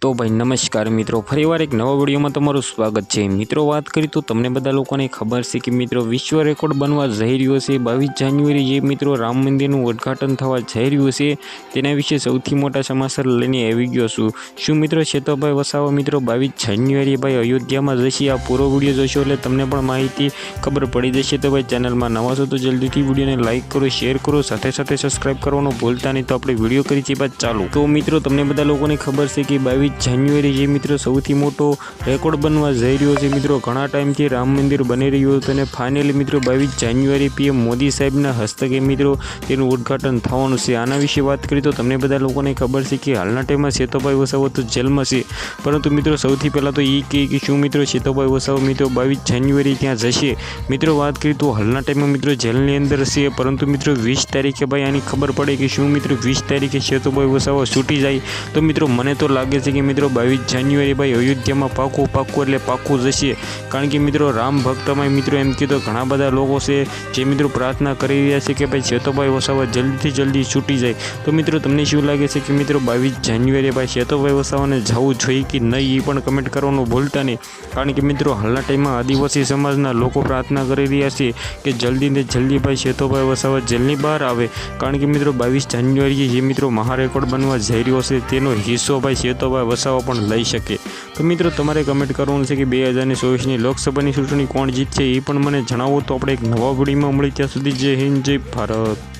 तो भाई नमस्कार मित्रों, फरीवार एक नवा विडियो में तमारुं स्वागत है। मित्रों बात करी तो तमने बधा लोकोने खबर है कि मित्रों विश्व रेकॉर्ड बनवा जई रह्यो छे। 22 जान्युआरी जे मित्रों राम मंदिरनुं उद्घाटन थवा जई रह्युं छे तेना विषे सौथी मोटा समाचार लईने आवी गयो छुं। शुं मित्रों सेतोभाई वसावा मित्रों 22 जान्युआरी भाई अयोध्या में जशे? आ पूरो विडियो जोशो एटले तमने पण माहिती खबर पड़ी जशे। तो भाई चेनल में नवा छो तो जल्दीथी विडियोने लाइक करो, शेर करो, साथे साथे सब्सक्राइब करवानुं भूलता नहीं। तो आपणे विडियो करी छे बाद चालू। तो मित्रों तमने बधा लोकोने खबर है कि 22 जान्युआरी जे मित्रों सौथी मोटो रेकॉर्ड बनवा जई रह्यो छे। मित्रों घणा टाइमथी राम मंदिर बनी रह्युं हतुं अने फाइनली मित्रों 22 जान्युआरी पीएम मोदी साहेबना हस्तके मित्रों तेनुं उद्घाटन थवानुं छे। आना विषे वात करीए तो तमने बधा लोकोने खबर छे कि हालना टाइममां सेतोभाई वसावा तो जेलमां छे, परंतु मित्रों सौथी पहेला तो ए कहे कि शुं मित्रों सेतोभाई वसावा मित्रों 22 जान्युआरी त्यां जशे? मित्रों बात करीए तो हालना टाइममां मित्रों जेलनी अंदर छे, परंतु मित्रों 20 तारीखे भाई आनी खबर पड़े कि शुं मित्रों 20 तारीखे सेतोभाई वसावा छूटी जाए। तो मित्रों मने तो लागे छे कि मित्रों 22 जान्युआरी भाई अयोध्या में पाकू एटले पाकू जशे, कारण कि मित्रों राम भक्त में मित्रों एम कीधुं घणा बधा लोको छे जे मित्रों प्रार्थना करी रह्या छे कि भाई सेतोभाई वसावा जल्दी थी जल्दी छूटी जाए। तो मित्रों तमने शुं लागे छे कि मित्रों 22 जान्युआरी भाई सेतोभाई वसावाने जवुं जोईए कि नहीं, ए पण कमेंट करवानुं भूलता नहीं, कारण कि मित्रों हालना टाइम में आदिवासी समाजना लोको प्रार्थना करी रह्या छे कि जल्दी ने जल्दी भाई सेतोभाई वसावा जेलनी बहार आवे, कारण कि मित्रों 22 जान्युआरी जे मित्रों महारेकॉर्ड बनवा जई रह्यो छे तेनो हिस्सो भाई सेतोभाई वसावा पण लई शके। तो मित्रों तमारे कमेंट करवानुं छे कि 2024 लोकसभानी चूंटणी कोण जीतशे ए पण मने जणावो। तो आपणे एक नवा विडियोमां मळीए, त्यां सुधी जय हिंद जय भारत।